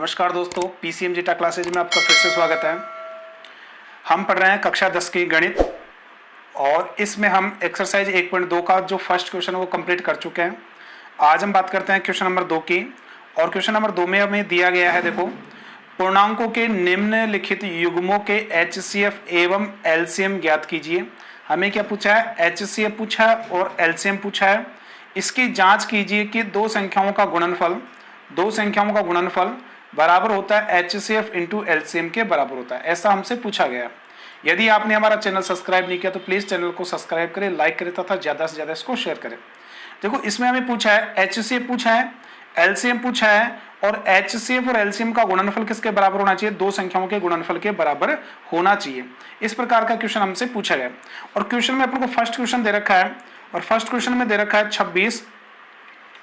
नमस्कार दोस्तों, PCM zeta classes में आपका फिर से स्वागत है। हम पढ़ रहे हैं कक्षा 10 की गणित और इसमें हम एक्सरसाइज 1.2 का जो फर्स्ट क्वेश्चन है वो कंप्लीट कर चुके हैं। आज हम बात करते हैं क्वेश्चन नंबर 2 की। और क्वेश्चन नंबर 2 में हमें दिया गया है, देखो, पूर्णांकों के निम्नलिखित युग्मों के एचसीएफ एवं एलसीएम ज्ञात कीजिए। हमें क्या पूछा है? एचसीएफ पूछा है और एलसीएम पूछा है। इसकी जांच कीजिए कि दो संख्याओं का गुणनफल बराबर होता है एचसीएफ इंटू एलसीएम के बराबर होता है, ऐसा हमसे पूछा गया। यदि आपने हमारा चैनल सब्सक्राइब नहीं किया तो प्लीज चैनल को सब्सक्राइब करें, लाइक करें तथा ज्यादा से ज्यादा इसको शेयर करें। देखो, इसमें हमें पूछा है एचसीएफ पूछा है, एलसीएम पूछा है और एचसीएफ और एलसीएम का गुणनफल किसके बराबर होना चाहिए? दो संख्याओं के गुणनफल के बराबर होना चाहिए। इस प्रकार का क्वेश्चन हमसे पूछा गया। और क्वेश्चन में अपन को फर्स्ट क्वेश्चन दे रखा है और फर्स्ट क्वेश्चन में दे रखा है 26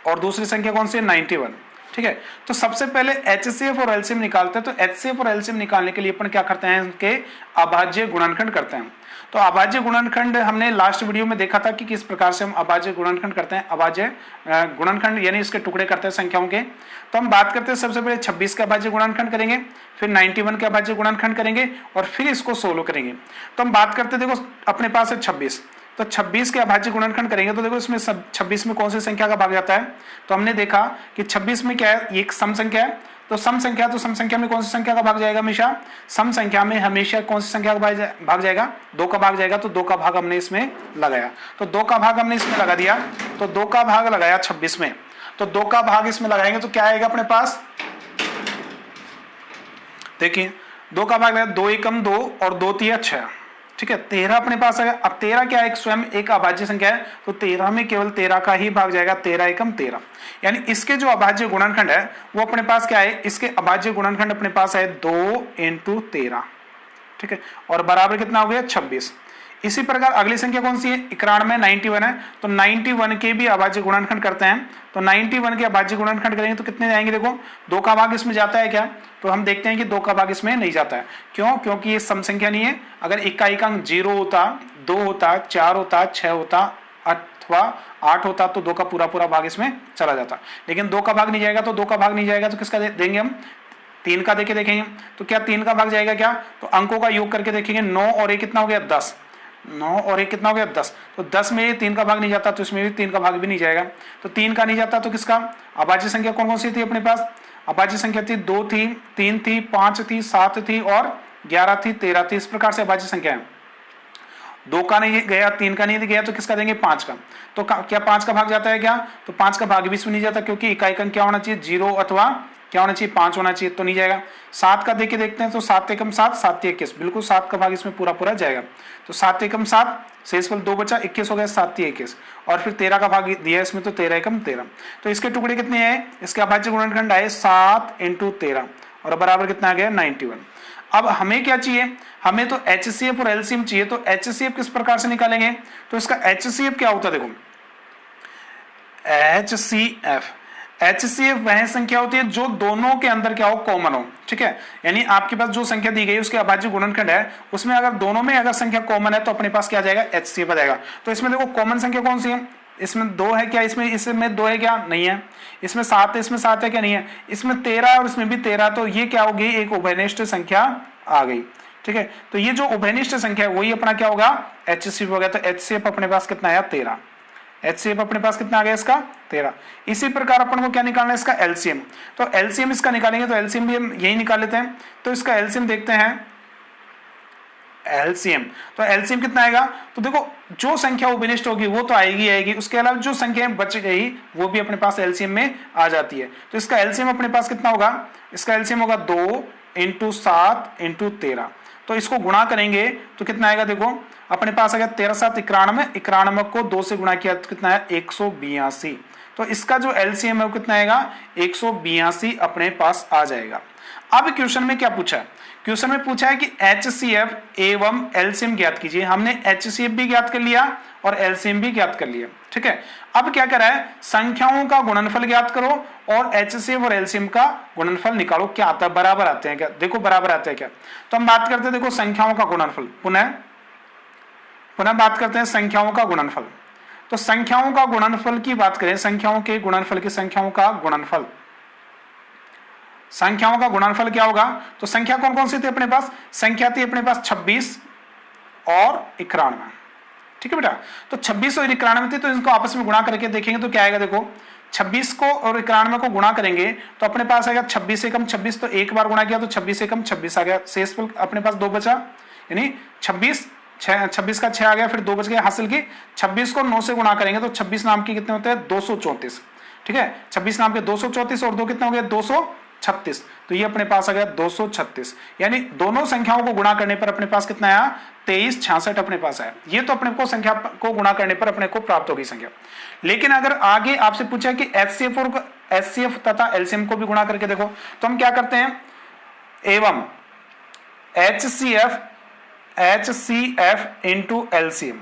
और दूसरी संख्या कौन सी है? 91। ठीक है, तो सबसे पहले एचसीएफ और एलसीएम निकालते हैं। तो एचसीएफ और एलसीएम निकालने के लिए अपन क्या करते हैं? इनके अभाज्य गुणनखंड करते हैं। तो अभाज्य गुणनखंड हमने लास्ट वीडियो में देखा था कि किस प्रकार से हम अभाज्य गुणनखंड करते हैं। अभाज्य गुणनखंड यानी इसके टुकड़े करते हैं संख्याओं के। तो हम बात करते हैं सबसे पहले 26 का अभाज्य गुणनखंड करेंगे, फिर 91 का अभाज्य गुणनखंड करेंगे और फिर इसको सोल्व करेंगे। तो हम बात करते हैं, देखो अपने पास है 26, तो 26 के अभाज्य गुणनखंड करेंगे। तो देखो इसमें 26 में कौन सी संख्या का भाग जाता है? तो हमने देखा कि 26 में क्या है? ये एक सम संख्या है। तो सम संख्या में कौन सी संख्या का भाग जाएगा? हमेशा सम संख्या में हमेशा कौन सी संख्या का भाग जाएगा? 2 का भाग जाएगा। तो 2 का भाग हमने इसमें लगाया, तो 2 का भाग हमने इसमें लगा दिया। तो 2 का भाग लगाया 26 में, तो 2 का भाग इसमें लगाएंगे तो क्या आएगा अपने पास? देखिए, 2 का भाग लगाया, 2 एकम 2 और 2 तिया 6। ठीक है, 13 अपने पास है। अब 13 क्या है? स्वयं एक अभाज्य संख्या है, तो 13 में केवल 13 का ही भाग जाएगा। 13 एकम 13, यानी इसके जो अभाज्य गुणनखंड है वो अपने पास क्या है? इसके अभाज्य गुणनखंड अपने पास है 2 इंटू 13। ठीक है, और बराबर कितना हो गया? 26। इसी प्रकार अगली संख्या कौन सी है? 91, 91 है। तो 91 के भी अभाज्य गुणनखंड करते हैं। तो 91 के अभाज्य गुणनखंड करेंगे तो कितने जाएंगे? देखो, 2 का भाग इसमें जाता है क्या? तो हम देखते हैं कि 2 का भाग इसमें नहीं जाता है। क्यों? क्योंकि ये सम संख्या नहीं है। अगर इकाई अंक 0 होता, 2 होता, 4 होता, 6 होता अथवा 8 होता तो 2 का पूरा भाग इसमें चला जाता। लेकिन 2 का भाग नहीं जाएगा। तो 2 का भाग नहीं जाएगा तो किसका देंगे हम? 3 का देके देखेंगे। तो क्या 3 का भाग जाएगा क्या? तो अंकों का योग करके देखेंगे। 9 और 1 कितना हो गया? 10। 9 और 1 कितना हो गया? 10। तो 10 में 3 का भाग नहीं जाता तो इसमें भी 3 का भाग भी नहीं जाएगा। तो 3 का नहीं जाता तो किसका? अभाज्य संख्या कौन कौन सी थी अपने पास? अभाज्य संख्या थी 2 थी, 3 थी, 5 थी, 7 थी और 11 थी, 13 थी। इस प्रकार से अभाज्य संख्या है। 2 का नहीं गया, 3 का नहीं गया तो किसका देंगे? 5 का। तो क्या 5 का भाग जाता है क्या? तो 5 का भाग भी इसमें नहीं जाता, क्योंकि इकाई अंक क्या होना चाहिए? 0 अथवा क्या होना चाहिए? 5 होना चाहिए, तो नहीं जाएगा। 7 का देके देखते हैं। तो 7 एकम 7, 7 21, बिल्कुल 7 का भाग इसमें पूरा जाएगा। तो 7 एकम 7, शेषफल 2 बचा, 21 हो गया, 7 21 और फिर 13 का भाग दिया इसमें, तो 13 एकम 13। तो इसके टुकड़े कितने हैं? इसके अभाज्य गुणनखंड आए 7 इंटू 13 और बराबर कितना आ गया? 91। अब हमें क्या चाहिए? हमें तो एचसीएफ और एलसीएम चाहिए। तो एचसीएफ किस प्रकार से निकालेंगे? तो इसका एचसीएफ क्या होता है? देखो, एचसीएफ वह संख्या होती है जो दोनों के अंदर क्या हो? कॉमन हो। ठीक है, यानी आपके पास जो संख्या दी गई उसके अभाज्य गुणनखंड है, उसमें अगर दोनों में अगर संख्या कॉमन है तो अपने पास क्या आ जाएगा? एचसीएफ आ जाएगा। तो इसमें देखो, कॉमन संख्या कौन सी है? इसमें 2 है क्या? इसमें 2 है क्या? नहीं है। इसमें 7 है, इसमें 7 है क्या? नहीं है। इसमें 13 और इसमें भी 13, तो ये क्या होगी? एक उभयनिष्ठ संख्या आ गई। ठीक है, तो ये जो उभयनिष्ठ संख्या है वही अपना क्या होगा? एचसीएफ हो गया। तो एचसीएफ अपने पास कितना आया? 13। एचसीएफ अपने पास कितना आ गया? इसका 13। इसी प्रकार अपन को क्या निकालना है? इसका एलसीएम। तो एलसीएम इसका निकालेंगे, तो एलसीएम भी हम यही निकाल लेते हैं। तो इसका एलसीएम देखते हैं। एलसीएम, तो एलसीएम कितना आएगा? तो देखो, जो संख्या उभयनिष्ठ होगी वो तो आएगी, उसके अलावा जो संख्या बच गई वो भी अपने पास एलसीएम में आ जाती है। तो इसका एलसीएम अपने पास कितना होगा? इसका एलसीएम होगा 2 इंटू 7 इंटू 13। तो इसको गुणा करेंगे तो कितना आएगा? देखो, अपने पास आ गया 13 7 91, 91 को 2 से गुणा किया तो कितना है? 182। तो इसका जो एलसीएम है वो कितना आएगा? 182 अपने पास आ जाएगा। अब क्वेश्चन में क्या पूछा है? क्वेश्चन में पूछा है कि एचसीएफ एवं एलसीएम ज्ञात कीजिए। हमने एचसीएफ भी ज्ञात कर लिया और एलसीएम भी ज्ञात कर लिया। ठीक है, अब क्या करा है? संख्याओं का गुणनफल ज्ञात करो और एचसीएफ और एलसीएम का गुणनफल निकालो। क्या आता है? बराबर आते हैं क्या? देखो, बराबर आते हैं क्या? तो हम बात करते हैं, देखो, संख्याओं का गुणनफल। पुनः बात करते हैं संख्याओं का गुणनफल। तो संख्याओं का गुणनफल की बात करें, संख्याओं के गुणनफल की, संख्याओं का गुणनफल संख्याओं का गुणनफल क्या होगा? तो संख्या कौन कौन सी थी अपने पास? संख्या थी अपने पास 26 और 91। ठीक है बेटा, तो 26 और 91 थी, तो इनको आपस में गुणा करके देखेंगे तो क्या आएगा? देखो 26 को और 91 को गुणा करेंगे तो अपने पास आएगा 26 एकम 26, तो एक बार गुणा किया तो 26 एकम 26 आ गया, शेष अपने पास 2 बचा, यानी 26 का 6 आ गया, फिर 2 बच गया हासिल की। 26 को 9 से गुणा करेंगे तो 26 नाम के कितने होते हैं? 234। ठीक है, 26 नाम के 234 और 2 कितने हो गए? 236। तो ये अपने पास आ गया 236, यानी दोनों संख्याओं को गुणा करने पर अपने पास कितना आया? 2366 अपने पास आया। ये तो अपने को संख्या को गुणा करने पर अपने को प्राप्त होगी संख्या। लेकिन अगर आगे आपसे पूछा कि एचसीएफ तथा एलसीएम को भी गुणा करके देखो, तो हम क्या करते हैं? एवं HCF इंटू एलसीएम,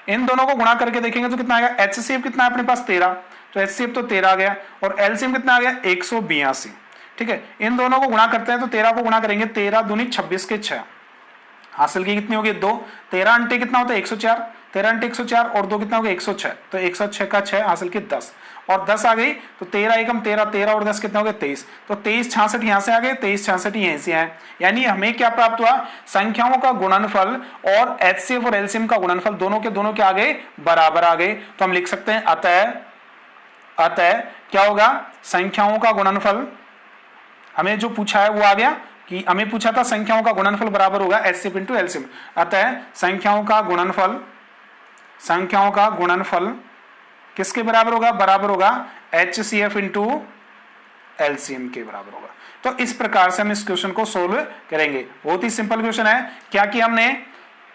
इन दोनों को गुणा करके देखेंगे तो कितना आएगा? HCF कितना है अपने पास? 13, तो HCF तो 13 आ गया, और एलसीएम कितना आ गया? 182। ठीक है, इन दोनों को गुणा करते हैं तो 13 को गुणा करेंगे, 13 दूनी 26 के 6, हासिल की कितनी होगी? 2। 13 अंटे कितना होता है? 104, 13 अंटे 104 और 2 कितना होगा? 106, तो 106 का 6 हासिल की 10, और 10 आ गई, तो 13 एकम 13, 13 और 10 कितना हो गया? 23, तो 2366 यहां से आ गए, 2366 यहीं से आए। यानी हमें क्या प्राप्त हुआ? संख्याओं का गुणनफल और एचसीएफ और एलसीएम का गुणनफल दोनों के आ गए, बराबर आ गए। तो हम लिख सकते हैं अतः क्या होगा? संख्याओं का गुणनफल, हमें जो पूछा है वो आ गया कि हमें पूछा था संख्याओं का गुणनफल बराबर होगा एचसीएफ इंटू एलसीएम। अतः संख्याओं का गुणनफल किसके बराबर होगा? बराबर होगा HCF इंटू एलसीएम के बराबर होगा। तो इस प्रकार से हम इस क्वेश्चन को सोल्व करेंगे। बहुत ही सिंपल क्वेश्चन है। क्या किया हमने?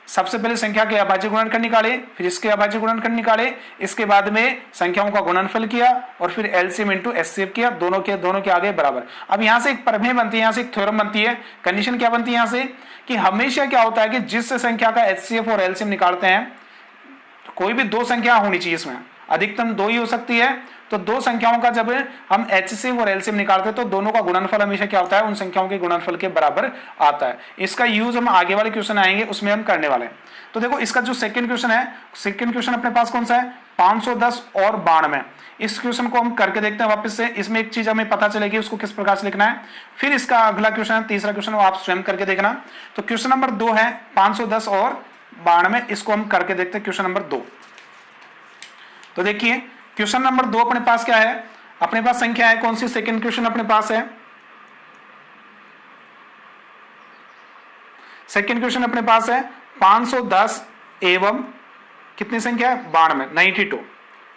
सबसे पहले संख्या के अभाज्य गुणनखंड निकाले, फिर इसके अभाज्य गुणनखंड निकाले, इसके बाद में संख्याओं का गुणनफल किया, और फिर एलसीएम इंटू एचसीएफ किया, दोनों के आगे बराबर। अब यहां से एक प्रमेय बनती है, यहां से एक थ्योरम बनती है। कंडीशन क्या बनती है यहां से? कि हमेशा क्या होता है कि जिस संख्या का एचसीएफ और एलसीएम निकालते हैं, तो कोई भी 2 संख्या होनी चाहिए, इसमें अधिकतम 2 ही हो सकती है। तो 2 संख्याओं का जब हम एचसीएफ और एलसीएम निकालते हैं तो दोनों का गुणनफल हमेशा क्या होता है? उन संख्याओं के गुणनफल के बराबर आता है। इसका यूज हम आगे वाले क्वेश्चन आएंगे उसमें हम करने वाले हैं। तो देखो इसका जो सेकंड क्वेश्चन है, सेकंड क्वेश्चन अपने पास कौन सा है? 510 और 92। इस क्वेश्चन को हम करके देखते हैं वापस से। इसमें एक चीज हमें पता चलेगी उसको किस प्रकार से लिखना है। फिर इसका अगला क्वेश्चन, तीसरा क्वेश्चन, वो आप स्वयं करके देखना। तो क्वेश्चन नंबर 2 है 510 और 92, इसको हम करके देखते हैं। क्वेश्चन नंबर 2, तो देखिए क्वेश्चन नंबर 2 अपने पास क्या है? अपने पास संख्या है कौन सी? सेकंड क्वेश्चन अपने पास है, सेकंड क्वेश्चन अपने पास है 510 एवं कितनी संख्या है? 92, 92।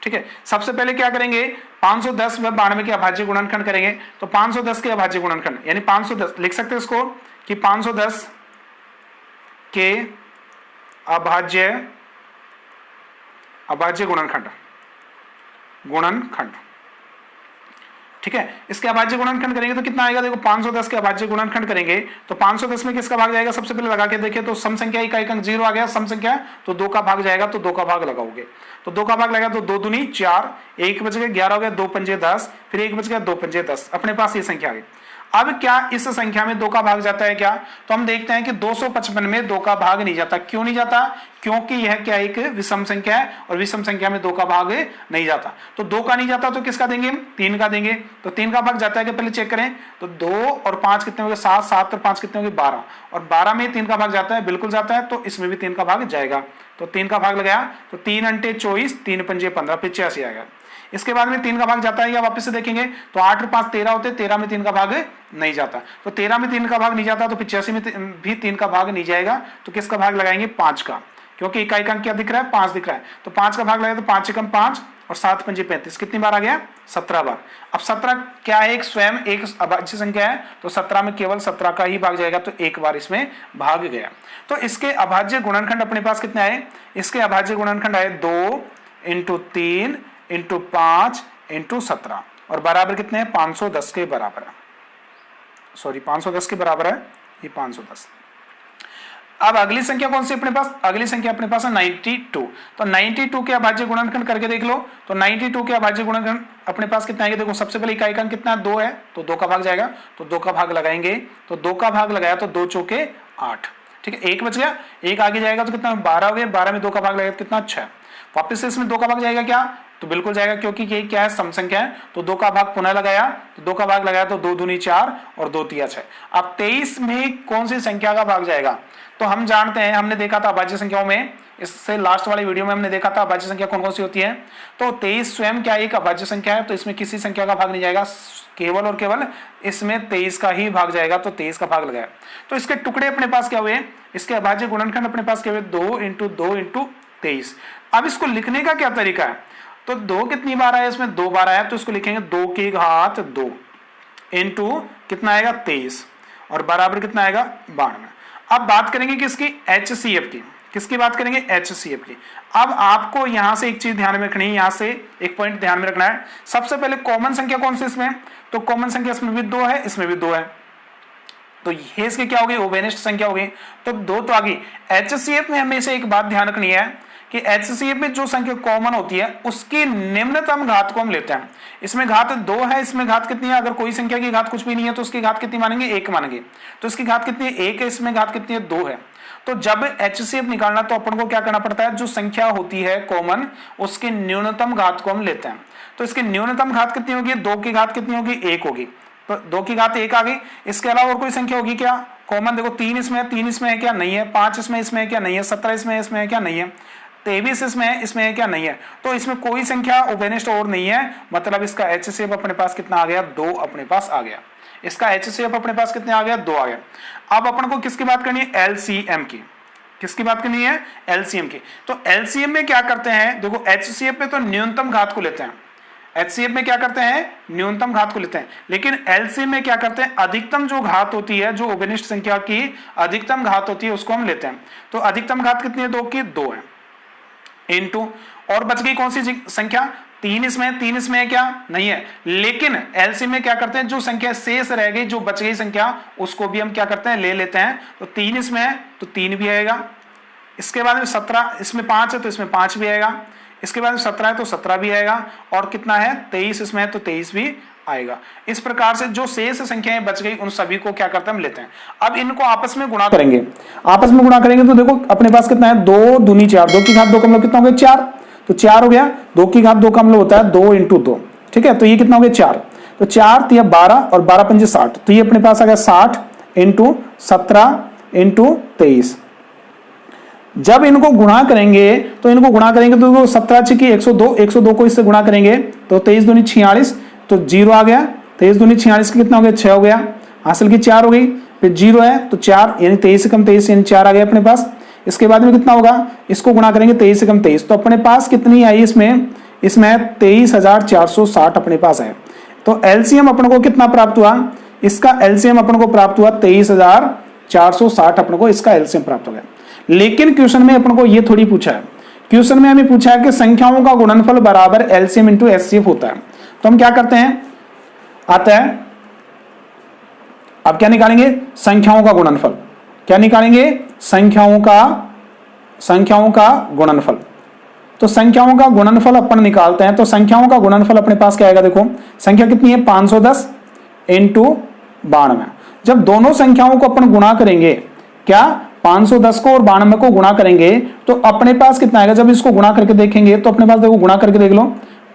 ठीक है, सबसे पहले क्या करेंगे? 510 व 92 के अभाज्य गुणनखंड करेंगे। तो 510 के अभाज्य गुणनखंड, यानी 510 लिख सकते हैं इसको कि 510 के अभाज्य गुणनखंड। ठीक है, इसके अभाज्य गुणनखंड करेंगे तो कितना आएगा? देखो 510 के अभाज्य गुणनखंड करेंगे तो 510 में किसका भाग जाएगा? सबसे पहले लगा के देखें तो सम संख्या का एक अंक 0 आ गया, सम संख्या तो 2 का भाग जाएगा, तो 2 का भाग लगाओगे, तो 2 का भाग लगा तो 2 दूनी 4, 1 बच गया 11 हो गया, 2 पंजे 10, फिर 1 बच गया 2 पंजे 10। अपने पास ये संख्या आ गई। अब क्या इस संख्या में 2 का भाग जाता है क्या? तो हम देखते हैं कि 255 में 2 का भाग नहीं जाता। क्यों नहीं जाता? क्योंकि यह क्या एक विषम संख्या है, और विषम संख्या में 2 का भाग नहीं जाता। तो 2 का नहीं जाता तो किसका देंगे? 3 का देंगे। तो 3 का भाग जाता है क्या? पहले चेक करें। तो 2 और 5 कितने हो गए? 7, 7 और 5 कितने हो गए? 12, और 12 में 3 का भाग जाता है, बिल्कुल जाता है, तो इसमें भी 3 का भाग जाएगा। तो 3 का भाग लगाया तो 3 अंटे 24, 3 पंजे 15, 85 आएगा। इसके बाद में 3 का भाग जाता है या वापस से देखेंगे तो 8 और 5 13 होते, 13 में 3 का भाग नहीं जाता। तो 13 में 3 का भाग नहीं जाता तो 85 में भी 3 का भाग नहीं जाएगा। तो किसका भाग लगाएंगे? 5 का, क्योंकि इकाई का अंक क्या दिख रहा है? 5 दिख रहा है। तो 5 का भाग लगाए तो 5 एकम 5 और 7 पंजे 35, कितनी बार आ गया? 17 बार। अब 17 क्या है? एक स्वयं एक अभाज्य संख्या है, तो 17 में केवल 17 का ही भाग जाएगा, तो एक बार इसमें भाग गया। तो इसके अभाज्य गुणनखंड अपने पास कितने आए? इसके अभाज्य गुणनखंड आए 2 इंटू 3 इंटू 5 इंटू 17, और बराबर कितने हैं? 510 के बराबर है। सॉरी 510 के बराबर है, ये 510। अब अगली संख्या कौन सी अपने पास? अगली संख्या अपने पास है 92। तो 92 के अभाज्य गुणनखंड करके देख लो। तो 92 के अभाज्य गुणनखंड अपने पास कितना आएगा? देखो सबसे पहले इकाई का अंक कितना है? 2 है, तो 2 का भाग जाएगा, तो 2 का भाग लगाएंगे। तो 2 का भाग लगाया तो 2 चौके 8। ठीक है, 1 बच गया, 1 आगे जाएगा तो कितना? 12 हो गया, 12 में 2 का भाग लगेगा कितना? 6। वापस से इसमें 2 का भाग जाएगा क्या? तो बिल्कुल जाएगा, क्योंकि ये क्या है, सम संख्या है। तो 2 का भाग पुनः लगाया, तो 2 का भाग लगाया तो 2 दूनी 4 और 2 तिया 6। अब 23 में कौन सी संख्या का भाग जाएगा? तो हम जानते हैं, हमने देखा था अभाज्य संख्याओं में, इससे लास्ट वाली वीडियो में हमने देखा था अभाज्य संख्या कौन कौन सी होती है। तो 23 स्वयं क्या एक अभाज्य संख्या है, तो इसमें किसी संख्या का भाग नहीं जाएगा, केवल और केवल इसमें 23 का ही भाग जाएगा। तो 23 का भाग लगाया, तो इसके टुकड़े अपने पास क्या हुए, इसके अभाज्य गुणनखंड अपने पास क्या हुए, 2 × 2 × 23। अब इसको लिखने का क्या तरीका है, तो 2 कितनी बार आया, इसमें 2 बार आया, तो इसको लिखेंगे 2 की घात 2 इंटू कितना आएगा 23 और बराबर कितना आएगा 92। अब बात करेंगे किसकी, HCF की। किसकी बात करेंगे, HCF की। अब आपको यहां से एक चीज ध्यान में रखनी है, यहां से एक पॉइंट ध्यान में रखना है। सबसे पहले कॉमन संख्या कौन सी इसमें, तो कॉमन संख्या इसमें भी 2 है, इसमें भी 2 है, तो ये इसकी क्या होगी, ओवेनिस्ट संख्या होगी। तो 2 तो आ गई। HCF में हमेशा एक बात ध्यान रखनी है कि HCF में जो संख्या कॉमन होती है उसकी निम्नतम घात को हम लेते हैं। इसमें घात 2 है, इसमें घात कितनी है, अगर कोई संख्या की घात कुछ भी नहीं है तो उसकी घात कितनी मानेंगे, 1 मानेंगे। तो इसकी घात कितनी है, 1 है, इसमें घात कितनी है, 2 है। तो जब HCF निकालना तो अपन को क्या करना पड़ता है, जो संख्या होती है कॉमन उसकी न्यूनतम घात को हम लेते हैं। तो इसकी न्यूनतम घात कितनी होगी, 2 की घात कितनी होगी, 1 होगी। तो 2 की घात 1 आ गई। इसके अलावा और कोई संख्या होगी क्या कॉमन, देखो 3 इसमें है, 3 इसमें है क्या, नहीं है। 5 इसमें है क्या, नहीं है। 17 इसमें है क्या, नहीं है। 23 इसमें है क्या, नहीं है। तो इसमें कोई संख्या ओवेनिस्ट और नहीं है, मतलब इसका HCF अपने पास कितना आ गया, 2 अपने पास आ गया। इसका HCF अपने पास कितने आ गया, 2 आ गया। अब अपन को किसकी बात करनी है, LCM की। किसकी बात करनी है, LCM की। तो LCM में क्या करते हैं, देखो HCF में तो न्यूनतम घात को लेते हैं, HCF में क्या करते हैं, न्यूनतम घात को लेते हैं, लेकिन LCM में क्या करते हैं, अधिकतम जो घात होती है, जो ओवेनिस्ट संख्या की अधिकतम घात होती है उसको हम लेते हैं। तो अधिकतम घात कितनी है, 2 की, 2 है इनटू, और बच गई कौन सी संख्या, 3 इसमें है क्या, नहीं है। लेकिन LCM में क्या करते हैं, जो संख्या शेष रह गई, जो बच गई संख्या, उसको भी हम क्या करते हैं, ले लेते हैं। तो 3 इसमें है तो 3 भी आएगा। इसके बाद में 17 इसमें 5 है तो इसमें 5 भी आएगा। इसके बाद में 17 है तो 17 भी आएगा। और कितना है, 23 इसमें है तो 23 भी आएगा। इस प्रकार से जो शेष संख्याएं बच गई उन सभी को क्या करते हैं, हम लेते हैं। अब इनको आपस में गुणा करेंगे, आपस में गुणा करेंगे तो देखो अपने पास कितना है, 2 दूनी 4, 2 की घात 2 का मतलब कितना हो गया, 4। तो 4 हो गया, 2 की घात 2 का मतलब होता है 2 × 2, ठीक है। तो ये कितना हो गया, 4। तो 4 तिया 12 और 12 पंजे 60, तो ये अपने पास आ गया 60 × 17 × 23। जब इनको गुणा करेंगे तो देखो 17 की 102, 102 को इससे गुणा करेंगे तो 23 दूनी 46, तो 0 आ गया। 23 दूनी 46 का कितना हो गया, 6 हो गया। हासिल की 4 हो गई, फिर 0 है तो 4, यानी 23 से कम 23 यानी 4 आ गया अपने पास। इसके बाद में कितना होगा, इसको गुणा करेंगे 23 से कम 23, तो अपने पास कितनी आई, इसमें 23,460 अपने पास है। तो LCM अपन को कितना प्राप्त हुआ, इसका LCM अपन को प्राप्त हुआ 23,460 अपन को इसका LCM प्राप्त हो गया। लेकिन क्वेश्चन में अपन को ये थोड़ी पूछा है, क्वेश्चन में हमें पूछा है कि संख्याओं का गुणनफल बराबर LCM × HCF होता है। तो हम क्या करते हैं, आता है, अब क्या निकालेंगे, संख्याओं का गुणनफल। क्या निकालेंगे, संख्याओं का गुणनफल। तो संख्याओं का गुणनफल अपन निकालते हैं। तो संख्याओं का गुणनफल अपने पास क्या आएगा, देखो संख्या कितनी है, 510 × 92। जब दोनों संख्याओं को अपन गुणा करेंगे, क्या 510 को और 92 को गुणा करेंगे तो अपने पास कितना आएगा, जब इसको गुणा करके देखेंगे तो अपने पास देखो गुणा करके देख लो,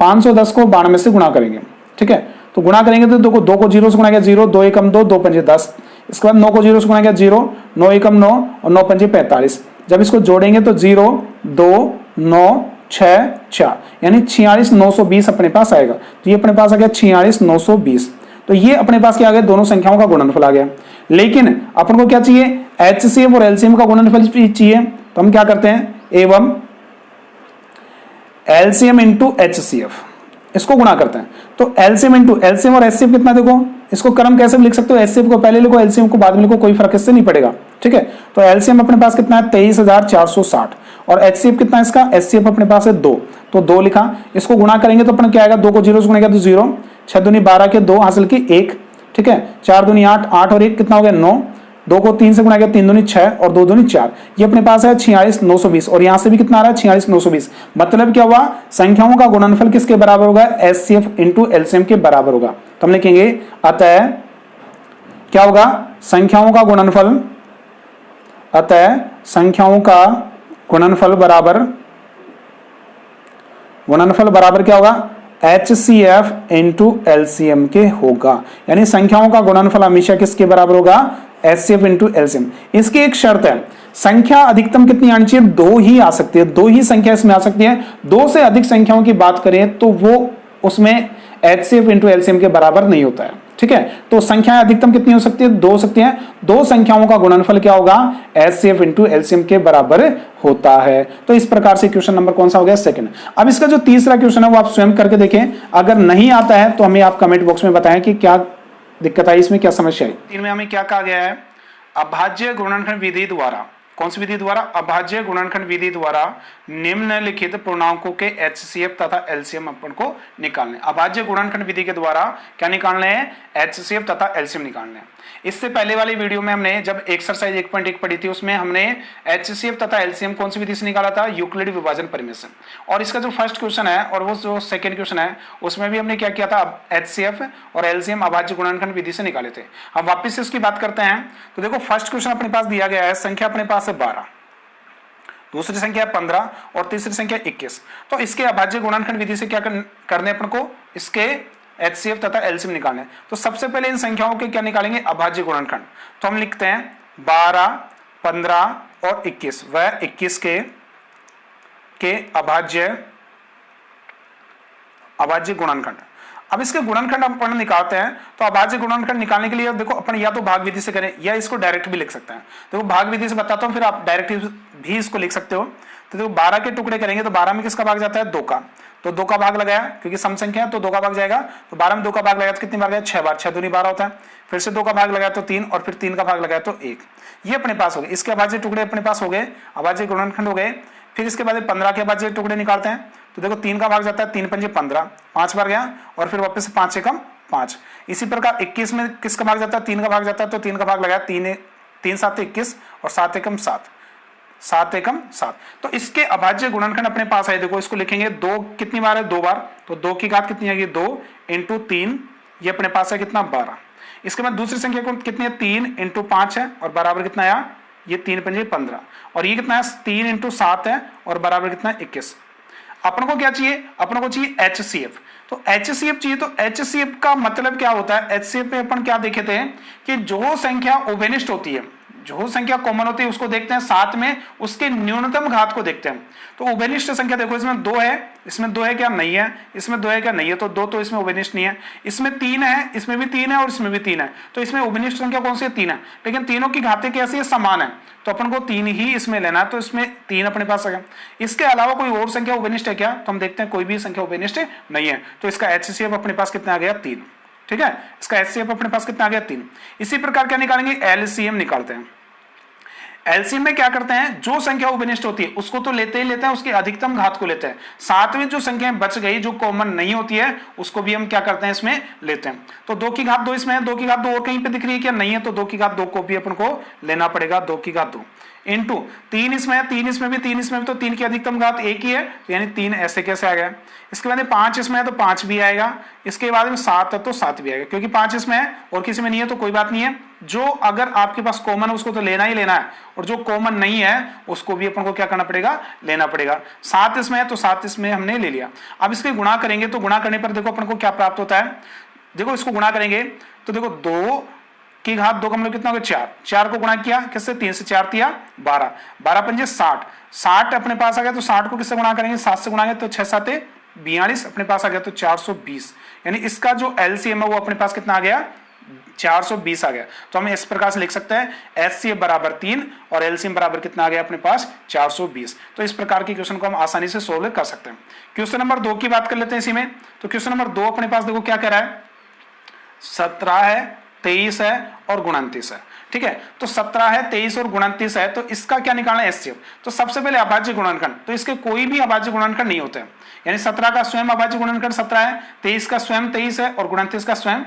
510 को 92 से गुणा करेंगे, ठीक है। तो गुणा करेंगे तो देखो 2 को 0 से गुणा किया 0, 2 एकम 2, 2 पंजे 10। इसके बाद 9 को 0 से गुणा किया 0, 9 एकम 9 और 9 पंजे 45। जब इसको जोड़ेंगे तो 0, 2, 9, 6, 4, यानी 46,920 अपने पास आएगा। तो ये अपने पास आ गया 46,920। तो ये अपने पास क्या आ गया, दोनों संख्याओं का गुणनफल आ गया। लेकिन अपन को क्या चाहिए, HCF और LCM का गुणनफल चाहिए। तो हम क्या करते हैं, एवं LCM × HCF, इसको गुणा करते हैं। तो LCM और HCF कितना, देखो इसको क्रम कैसे भी लिख सकते हो, HCF को पहले लिखो, LCM को बाद में लिखो, कोई फर्क इससे नहीं पड़ेगा, ठीक है। तो LCM अपने पास कितना है, 23,460 और HCF कितना है इसका, HCF अपने पास है 2, तो 2 लिखा। इसको गुणा करेंगे तो अपन क्या आएगा, 2 को 0 से गुणा किया तो 0, 6 दूनी 12 के 2 हासिल की 1, ठीक है। 4 दूनी 8, 8 और 1 कितना हो गया 9, 2 को 3 से गुणा किया 3 दूनी 6 और 2 दूनी 4, ये अपने पास है 46,920 और यहां से भी कितना आ रहा है 46,920। मतलब क्या हुआ, संख्याओं का गुणनफल किसके बराबर होगा, HCF × LCM के बराबर होगा। तो हम लिखेंगे अतः क्या होगा, संख्याओं का गुणनफल, अतः संख्याओं का गुणनफल बराबर गुणनफल बराबर क्या होगा, HCF इंटू LCM के होगा। यानी संख्याओं का गुणनफल हमेशा किसके बराबर होगा, HCF इंटू LCM। इसकी एक शर्त है, संख्या अधिकतम कितनी आनी चाहिए, 2 ही आ सकती है, 2 ही संख्या इसमें आ सकती है। 2 से अधिक संख्याओं की बात करें तो वो उसमें HCF इंटू LCM के बराबर नहीं होता है। ठीक है, तो संख्याएं अधिकतम कितनी हो सकती है, 2 हो सकती हैं। 2 संख्याओं का गुणनफल क्या होगा, HCF इंटू LCM के बराबर होता है। तो इस प्रकार से क्वेश्चन नंबर कौन सा हो गया, सेकंड। अब इसका जो तीसरा क्वेश्चन है वो आप स्वयं करके देखें, अगर नहीं आता है तो हमें आप कमेंट बॉक्स में बताएं कि क्या दिक्कत आई, इसमें क्या समस्या आई। इनमें हमें क्या कहा गया है, अभाज्य गुणनखंड विधि द्वारा, कौन सी विधि द्वारा, अभाज्य गुणनखंड विधि द्वारा निम्नलिखित पूर्णांकों के HCF तथा LCM अपन को निकालने। अभाज्य गुणनखंड विधि के द्वारा क्या निकालने हैं, HCF तथा LCM निकालने हैं। इससे पहले वाली वीडियो में हमने जब एक्सरसाइज 1.1 पढ़ी थी उसमें हमने HCF तथा LCM कौन सी विधि से निकाला था, यूक्लिड विभाजन परिमेय से। और इसका जो फर्स्ट क्वेश्चन है और वो जो सेकंड क्वेश्चन है उसमें भी हमने क्या किया था, HCF और LCM अभाज्य गुणनखंड विधि से निकाले थे। अब वापिस से उसकी बात करते हैं। तो देखो फर्स्ट क्वेश्चन अपने पास दिया गया है, संख्या अपने पास है 12, दूसरी संख्या 15 और तीसरी संख्या 21। तो इसके अभाज्य गुणनखंड विधि से क्या करने अपन को, इसके HCF तथा LCM निकालने। तो सबसे पहले इन संख्याओं के क्या निकालेंगे, अभाज्य गुणनखंड। तो हम लिखते हैं 12, 15 और 21, वह 21 के अभाज्य गुणनखंड। अब इसके गुणनखंड अपन निकालते हैं। तो अभाज्य गुणनखंड निकालने के लिए देखो अपन या तो भाग विधि से करें या इसको डायरेक्ट भी लिख सकते हैं। देखो भाग विधि से बताता हूं, फिर आप डायरेक्ट भी इसको लिख सकते हो। तो देखो 12 के टुकड़े करेंगे तो 12 में किसका भाग जाता है, 2 का। तो 2 का भाग लगाया क्योंकि सम संख्या है तो 2 का भाग जाएगा। तो 12 में 2 का भाग लगाया तो कितनी बार गया, 6 बार, 6 दूनी 12 होता है। फिर से 2 का भाग लगाया तो 3 और फिर 3 का भाग लगाया तो 1। ये अपने पास हो गए, इसके अभाज्य टुकड़े अपने पास हो गए, अभाज्य गुणनखंड हो गए। फिर इसके बाद 15 के अभाज्य टुकड़े निकालते हैं। तो देखो 3 का भाग जाता है, 3 पंजे 15, 5 बार गया और फिर वापस से 5 एकम 5। इसी प्रकार 21 में किसका भाग जाता है, 3 का भाग जाता है। तो 3 का भाग लगाया, 3 7 21 और 7 एकम 7, 7 एकम 7। तो इसके अभाज्य गुणनखंड अपने पास है। देखो इसको लिखेंगे, 2 कितनी बार है, 2 बार। तो 2 की घात कितनी आएगी, 2 इंटू 3, ये अपने पास है कितना, 12। इसके बाद दूसरी संख्या को कितनी है, 3 इंटू 5 है और बराबर कितना आया, ये 3 पंजे 15। और ये कितना है, 3 इंटू 7 है और बराबर कितना है, 21। अपन को क्या चाहिए, अपन को चाहिए HCF। तो HCF चाहिए। तो HCF का मतलब क्या होता है, HCF में अपन क्या देखे थे कि जो संख्या उभयनिष्ठ होती है, जो संख्या कॉमन होती है उसको देखते हैं, साथ में उसके न्यूनतम घात को देखते हैं। तो उभयनिष्ठ संख्या देखो, इसमें 2 है, इसमें 2 है क्या, नहीं है, इसमें 2 है क्या, नहीं है। तो 2 तो इसमें उभयनिष्ठ नहीं है। इसमें 3 है, इसमें भी 3 है और इसमें भी 3 है। तो इसमें उभयनिष्ठ संख्या कौन सी है, 3 है। लेकिन तीनों की घातें कैसी है, समान है। तो अपन को 3 ही इसमें लेना है। तो इसमें 3 अपने पास है। इसके अलावा कोई और संख्या उभयनिष्ठ है क्या, तो हम देखते हैं कोई भी संख्या उभयनिष्ठ नहीं है। तो इसका HCF अपने पास कितना आ गया, 3। ठीक है, इसका HCF अपने पास कितना आ गया, 3। इसी प्रकार क्या निकालेंगे, LCM निकालते हैं। एलसीएम में क्या करते हैं, जो संख्या उभयनिष्ठ होती है उसको तो लेते ही लेते हैं, उसकी अधिकतम घात को लेते हैं। साथ में जो संख्याएं बच गई जो कॉमन नहीं होती है उसको भी हम क्या करते हैं, इसमें लेते हैं। तो 2 की घात 2 इसमें है, 2 की घात 2 और कहीं पे दिख रही है क्या, नहीं है। तो 2 की घात 2 को भी अपन को लेना पड़ेगा, 2 की घात 2 इंटू 3 इसमें है, 3 इसमें भी, 3 इसमें भी। तो 3 की अधिकतम घात 1 ही है, तो यानी 3 ऐसे कैसे आ गया। इसके बाद 5 इसमें है तो 5 भी आएगा। इसके बाद में 7 है तो 7 भी आएगा, क्योंकि 5 इसमें है और किसी में नहीं है तो कोई बात नहीं है। जो अगर आपके पास कॉमन है उसको तो लेना ही लेना है, और जो कॉमन नहीं है उसको भी अपन को क्या करना पड़ेगा, लेना पड़ेगा। 7 इसमें है तो 7 इसमें हमने ले लिया। अब इसके गुणा करेंगे तो गुणा करने पर देखो अपन को क्या प्राप्त होता है। देखो इसको गुणा करेंगे तो देखो 2 की घात 2 का मतलब कितना हो गया, 4। 4 को गुणा किया किससे, 3 से 4 दिया 12, 12 पंजे 60, 60 अपने पास आ गया। तो 60 को किससे गुणा करेंगे, 7 से गुणा करेंगे तो 6 7 42 अपने पास आ गया, तो 420। यानी इसका जो एलसीएम है वो अपने पास कितना आ गया, 420 आ गया। तो हम इस प्रकार से लिख सकते हैं एचसीएफ बराबर 3 और एलसीएम बराबर कितना आ गया अपने पास 420। तो इस प्रकार के क्वेश्चन को हम आसानी से सोल्व कर सकते हैं। क्वेश्चन नंबर 2 की बात कर लेते हैं इसी में। तो क्वेश्चन नंबर 2 अपने पास देखो क्या कह रहा है, 17 है, 23 है और 29 है। ठीक है, तो 17 है, 23 और 29 है, तो इसका क्या निकालना है, एचसीएफ। तो सबसे पहले अभाज्य गुणनखंड, तो इसके कोई भी अभाज्य गुणनखंड नहीं होते हैं। यानी 17 का स्वयं अभाज्य गुणनखंड 17 है, 23 का स्वयं 23 है और 29 का स्वयं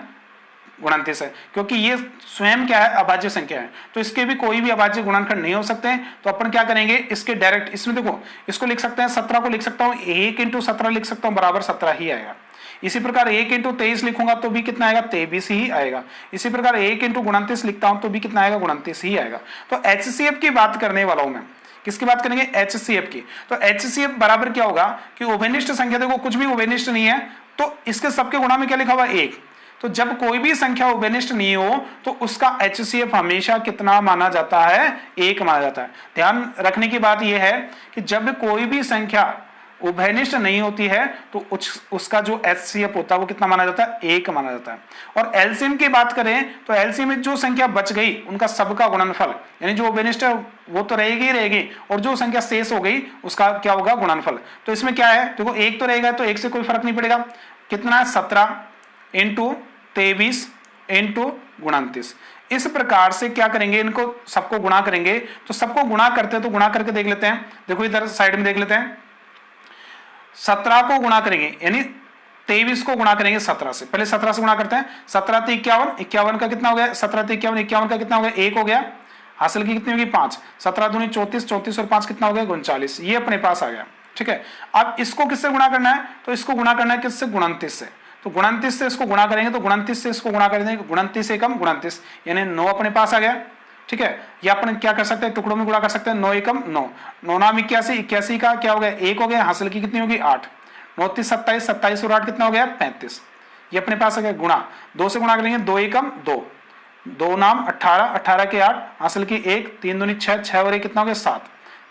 29 है, क्योंकि ये स्वयं क्या है, अभाज्य संख्या है। तो इसके भी कोई भी अभाज्य गुणनखंड नहीं हो सकते हैं। तो अपन क्या करेंगे, इसके डायरेक्ट इसमें देखो, इसको लिख सकते हैं, 17 को लिख सकता हूं 1 × 17 लिख सकता हूं, बराबर 17 ही आएगा। इसी प्रकार 1 इंटू 23 लिखूंगा तो भी कितना आएगा, 23 ही आएगा। इसी प्रकार 1 इंटू 29 लिखता हूं तो भी कितना आएगा, 29 ही आएगा। तो HCF की बात करने वाला हूं मैं। किसकी बात करेंगे, HCF की। तो HCF बराबर क्या होगा कि उभयनिष्ठ संख्या, देखो कुछ भी उभयनिष्ठ नहीं है तो इसके सबके गुणा में क्या लिखा हुआ, 1। तो जब कोई भी संख्या उभयनिष्ठ नहीं हो तो उसका HCF हमेशा कितना माना जाता है, 1 माना जाता है। ध्यान रखने की बात यह है कि जब कोई भी संख्या उभयनिष्ठ नहीं होती है तो उसका जो HCF होता है वो कितना माना जाता है, 1 माना जाता है। और एलसीएम की बात करें तो एलसीएम में जो संख्या बच गई उनका सबका गुणनफल, यानी जो उभयनिष्ठ है वो तो रहेगी ही रहेगी, और जो संख्या शेष हो गई उसका क्या होगा, गुणनफल। तो इसमें क्या है, देखो 1 तो रहेगा तो 1 से कोई फर्क नहीं पड़ेगा। कितना है, 17 इंटू 23 इंटू 29। इस प्रकार से क्या करेंगे, इनको सबको गुणा करेंगे। तो सबको गुणा करते हैं तो गुणा करके देख लेते हैं। देखो इधर साइड में देख लेते हैं, 17 को गुणा करेंगे यानी 23 को गुणा करेंगे 17 से। पहले 17 से गुणा करते हैं। 17 तो 51, 51 का कितना हो गया, 17 तो 51, 51 का कितना हो गया, 1 हो गया। हासिल की कितनी होगी, 5। 17 दूनी 34, 34 और 5 कितना हो गया, 39। ये अपने पास आ गया। ठीक है, अब इसको किससे गुणा करना है, तो इसको गुणा करना है किससे, 29 से। तो 29 से इसको गुणा करेंगे तो 29 से इसको गुणा करेंगे, 29 एकम 29 यानी 9 अपने पास आ गया। ठीक है, या अपन क्या कर सकते हैं, टुकड़ों में गुणा कर सकते हैं। 9 एकम 9, 9 नाम 81, 81 का क्या हो गया, 1 हो गया। हासिल की कितनी होगी, 8। 9 30 27, 27 और 8 कितना हो गया, 35। ये अपने पास आ गया गुणा। 2 से गुणा करेंगे, 2 एकम 2, 2 नाम 18, 18 के 8, हासिल की 1, 3 दूनी 6, 6 और 1 कितना हो गया, 7।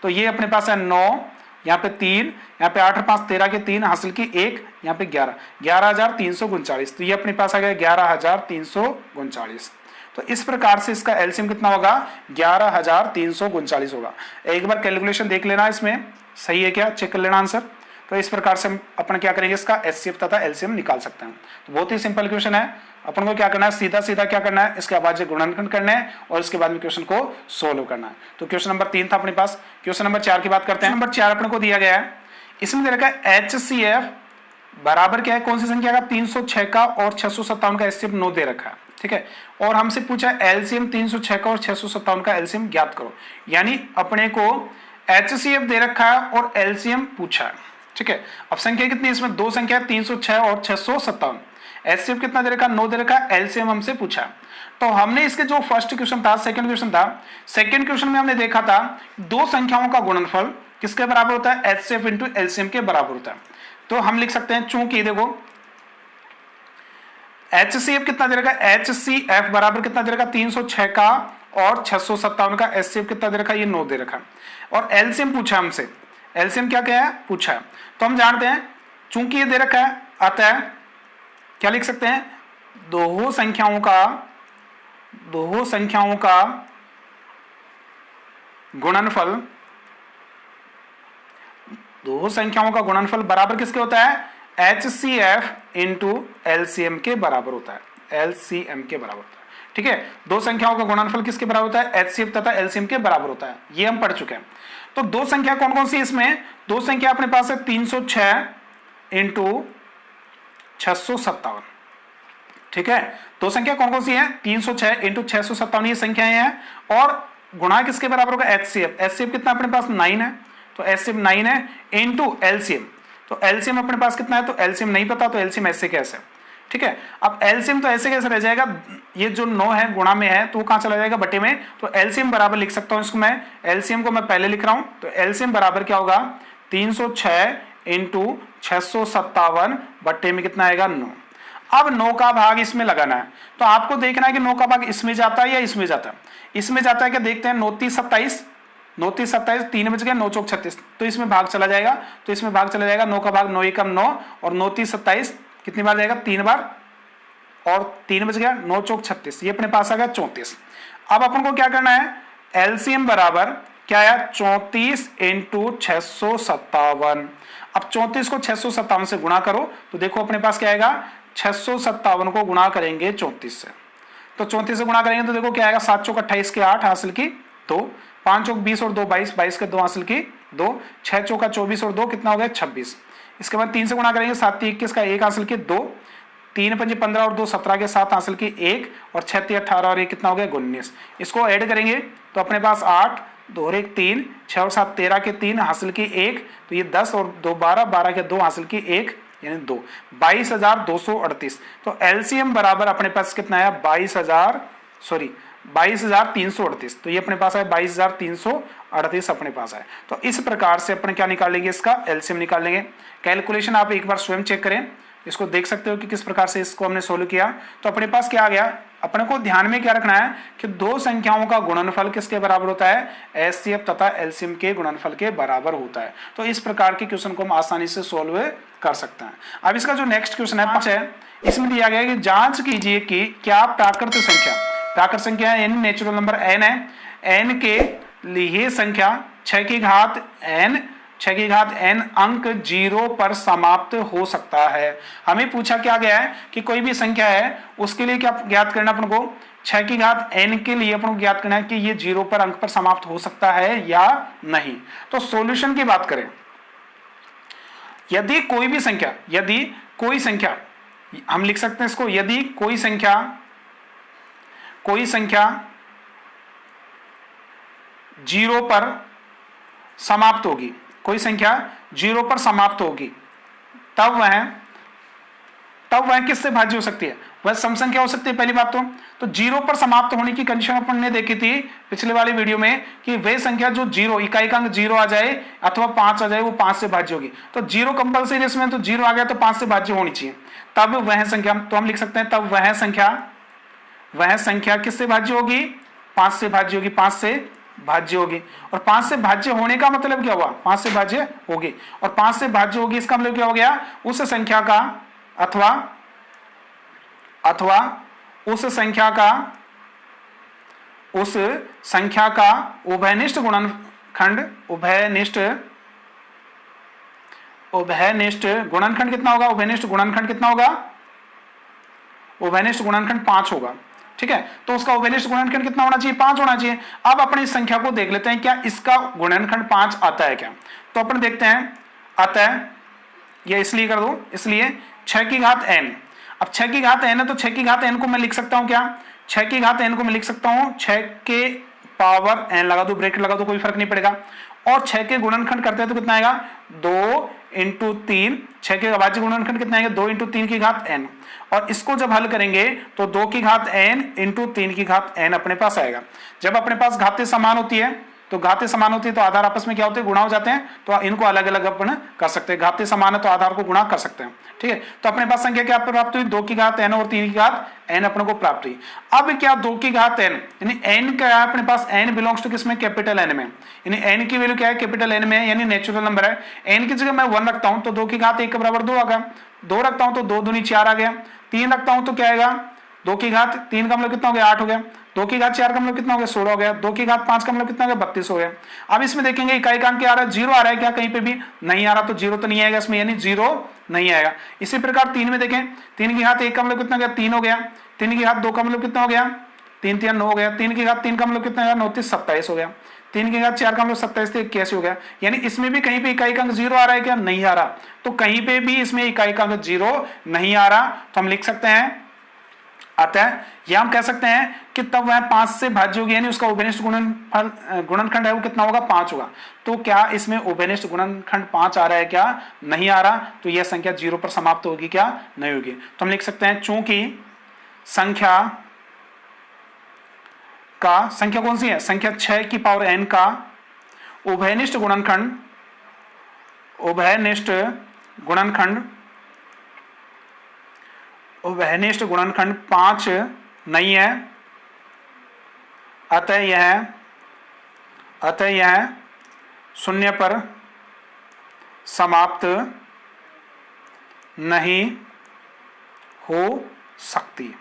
तो ये अपने पास है 9, यहाँ पे 3, यहाँ पे 8 और 5 13 के 3, हासिल की 1, यहाँ पे 11, 11,339। तो ये अपने पास आ गया 11,339। तो इस प्रकार से इसका एलसीएम कितना होगा, 11,339 होगा। एक बार कैलकुलेशन देख लेना, इसमें सही है क्या, चेक कर लेना आंसर। तो इस प्रकार से हम अपन क्या करेंगे, इसका एचसीएफ तथा एलसीएम निकाल सकते हैं। तो बहुत ही सिंपल क्वेश्चन है। अपन को क्या करना है, सीधा सीधा क्या करना है, इसके अभाज्य गुणनखंड करना है और इसके बाद में क्वेश्चन को सोल्व करना है। तो क्वेश्चन नंबर 3 था अपने पास। क्वेश्चन नंबर 4 की बात करते हैं। नंबर 4 अपने को दिया गया है, इसमें दे रखा है HCF बराबर क्या है, कौन सी संख्या का, 306 का और 657 का एचसीएफ 9 दे रखा है। ठीक है, और हमसे पूछा एलसीएम 306 का और 657 का एलसीएम ज्ञात करो। यानी अपने को HCF दे रखा है और एलसीएम पूछा है। ठीक है, अब संख्या कितनी है इसमें, 2 संख्या है, 306 और 657। एचसीएफ कितना दे रखा है, 9 दे रखा है। एलसीएम हमसे पूछा। तो हमने इसके जो फर्स्ट क्वेश्चन था, सेकंड क्वेश्चन था, सेकंड क्वेश्चन में हमने देखा था दो संख्याओं का गुणनफल किसके बराबर होता है, एचसीएफ इंटू एलसीएम के बराबर होता है। तो हम लिख सकते हैं, चूंकि देखो HCF कितना दे रखा है, HCF बराबर कितना दे रखा है, 306 का और 657 का। HCF कितना दे रखा है, ये 9 दे रखा है। और एलसीएम पूछा हमसे, एलसीएम क्या क्या है पूछा है। तो हम जानते हैं चूंकि ये दे रखा है, अतः क्या लिख सकते हैं, दो संख्याओं का गुणनफल, दो संख्याओं का गुणनफल बराबर किसके होता है, HCF इंटू एलसीएम के बराबर होता है। एलसीएम के बराबर होता है। ठीक है, दो संख्याओं का गुणनफल किसके बराबर होता है, HCF तथा एलसीएम के बराबर होता है। ये हम पढ़ चुके हैं। तो दो संख्या कौन कौन सी इसमें, दो संख्या अपने पास है 306 इंटू 657। ठीक है, दो संख्या कौन कौन सी है, 306 इंटू 657 ये संख्याएं हैं। और गुणा किसके बराबर होगा, HCF। HCF कितना अपने पास 9 है, तो HCF 9 है इंटू एलसीएम। तो एलसीएम अपने पास कितना है, तो एलसीएम नहीं पता, तो एलसीएम ऐसे कैसे। ठीक है, अब एलसीएम तो ऐसे कैसे रह जाएगा, ये जो 9 है गुणा में है तो वो कहां चला जाएगा, बटे में। तो एलसीएम बराबर लिख सकता हूं इसको मैं, एलसीएम को मैं पहले लिख रहा हूं। तो एलसीएम बराबर क्या होगा, 306 इंटू 657 बटे में कितना आएगा, 9। अब 9 का भाग इसमें लगाना है। तो आपको देखना है कि 9 का भाग इसमें जाता है या इसमें जाता है। इसमें जाता है क्या, देखते हैं, 9 30 27, 9 30 27, 3 बच गए, 9 चौक 36, तो इसमें भाग चला जाएगा। तो इसमें भाग चला जाएगा, 9 का भाग 9 एकम 9 और 9 30 27 कितनी बार जाएगा, 3 बार, और 3 बच गया, 9 चौक 36, ये अपने पास आ गया 34। अब अपन को क्या करना है, एलसीएम बराबर क्या है, 34 इंटू 657। अब 34 को 657 से गुणा करो तो देखो अपने पास क्या आएगा, 657 को गुणा करेंगे 34 से, तो 34 से गुणा करेंगे तो देखो क्या आएगा, 7 चौक 28 के 8 हासिल की 2, 5 चौक 20 और 2 22, 22 के 2 हासिल की 2, 6 चौका 24 और 2 कितना हो गया, 26। इसके बाद 3 से गुणा करेंगे, 7 21 का 1 हासिल की 2, 3 5 15 और 2 17 के 7 हासिल की 1, और 6 3 18 और 1 कितना हो गया, 19। इसको ऐड करेंगे तो अपने पास 8 2 और 1 3, 6 और 7 13 के 3 हासिल की 1, तो ये 10 और 2 12, 12 के 2 हासिल की 1, यानी 2, 22,238। तो एलसीएम बराबर अपने पास कितना आया, 22,338। तो ये अपने पास है 22,338 अपने पास है। तो इस प्रकार से अपन क्या निकाल लेंगे, इसका एलसीएम निकाल लेंगे। कैलकुलेशन आप एक बार स्वयं चेक करें, इसको देख सकते हो कि किस प्रकार से इसको हमने सोल्व किया। तो अपने पास क्या आ गया, अपने को ध्यान में क्या रखना है कि दो संख्याओं का गुणनफल किसके बराबर होता है, एचसीएफ तथा एलसीएम के गुणनफल के बराबर होता है। तो इस प्रकार के क्वेश्चन को हम आसानी से सोल्व कर सकते हैं। अब इसका जो नेक्स्ट क्वेश्चन है 5 है, इसमें दिया गया है कि जांच कीजिए कि क्या प्राकृत संख्या n नेचुरल नंबर n है, n के लिए संख्या 6 की घात n अंक 0 पर समाप्त हो सकता है। हमें पूछा क्या गया है कि कोई भी संख्या है उसके लिए क्या ज्ञात करना, अपन को 6 की घात n के लिए अपन को ज्ञात करना है कि ये 0 पर अंक पर समाप्त हो सकता है या नहीं। तो सॉल्यूशन की बात करें, यदि कोई संख्या हम लिख सकते हैं इसको, यदि कोई संख्या 0 पर समाप्त होगी, कोई संख्या 0 पर समाप्त होगी, तब वह किससे भाज्य हो सकती है, वह सम संख्या हो सकती है। पहली बात तो 0 पर समाप्त होने की कंडीशन अपन ने देखी थी पिछले वाली वीडियो में कि वह संख्या जो 0 इकाई का अंक 0 आ जाए अथवा 5 आ जाए वो 5 से भाज्य होगी। तो 0 कंपल्सरी इसमें, तो 0 आ गया तो 5 से भाज्य होनी चाहिए, तब वह संख्या, तो हम लिख सकते हैं तब वह संख्या किससे भाज्य होगी, 5 से भाज्य होगी, 5 से भाज्य होगी। और 5 से भाज्य होने का मतलब क्या हुआ, 5 से भाज्य होगी, और 5 से भाज्य होगी इसका मतलब क्या हो गया, उस संख्या का अथवा उस संख्या का उभयनिष्ठ गुणनखंड कितना होगा, उभयनिष्ठ गुणनखंड 5 होगा। ठीक है, तो उसका उभयनिष्ठ गुणनखंड कितना होना चाहिए, 5 होना चाहिए। अब अपने इस संख्या को देख लेते हैं क्या इसका गुणनखंड 5 आता है क्या। तो अपन देखते हैं आता है, ये इसलिए कर दो, इसलिए 6 की घात n। अब 6 की घात n है तो 6 की घात n को मैं लिख सकता हूं क्या, 6 की घात n को मैं लिख सकता हूं 6 के पावर n लगा दो, ब्रैकेट लगा दो, कोई फर्क नहीं पड़ेगा। और 6 के गुणनखंड करते हैं तो कितना आएगा, 2 इंटू 3, 6 के अभाज्य गुणनखंड कितना आएगा, 2 इंटू 3 की घात n। और इसको जब हल करेंगे तो 2 की घात n इंटू 3 की घात n अपने पास आएगा। जब अपने पास घातें समान होती है तो आधार आपस में क्या होते हैं, गुणा हो जाते हैं। तो इनको अलग अलग अपन कर सकते हैं, घातें समान है तो आधार को गुणा कर सकते हैं। ठीक है, तो अपने पास संख्या क्या प्राप्त हुई, 2 की घात n और 3 की घात n अपने को प्राप्त हुई। अब क्या 2 की घात n यानी n क्या है अपने पास, n बिलोंग्स टू किसमें, कैपिटल n में, यानी n की वैल्यू क्या है, कैपिटल n में, यानी नेचुरल नंबर है। n की जगह मैं 1 रखता हूं तो 2 की घात 1 के बराबर 2 आ गया, 2 रखता हूं तो 2 दूनी 4 आ गया, 3 रखता हूं तो क्या आएगा, 2 की घात 3 का मतलब कितना हो गया, 8 हो गया, 2 की घात 4 का मतलब कितना हो गया, 16 हो गया, 2 की घात 5 का मतलब कितना हो गया, 32 हो गया। अब इसमें देखेंगे इकाई का अंक क्या आ रहा है, 0 आ रहा है क्या, कहीं पे भी नहीं आ रहा, तो 0 तो नहीं आएगा इसमें, यानी 0 नहीं आएगा। इसी प्रकार 3 में देखें, 3 की घात 1 का मतलब कितना हो गया, 3 हो गया, 3 की घात 2 का मतलब कितना हो गया, 3 3 9 हो गया, 3 की घात 3 का मतलब कितना हो गया, 9 3 27 हो गया, 3 की घात 4 का मतलब 27 से 81 हो गया। यानी इसमें भी कहीं पे इकाई का अंक 0 आ रहा है क्या, नहीं आ रहा, तो कहीं पे भी इसमें इकाई का अंक 0 नहीं आ रहा, तो हम लिख सकते हैं अतः यह हम कह सकते हैं कि तब वह 5 से भाज्य होगी, यानी उसका उभयनिष्ठ गुणनखंड है वो कितना होगा, 5 होगा। तो क्या इसमें उभयनिष्ठ गुणनखंड 5 आ रहा है क्या, नहीं आ रहा, तो यह संख्या 0 पर समाप्त होगी क्या, नहीं होगी। तो हम लिख सकते हैं चूंकि संख्या कौन सी है, संख्या 6 की पावर n का उभयनिष्ठ गुणनखंड 5 नहीं है, अतः यह 0 पर समाप्त नहीं हो सकती,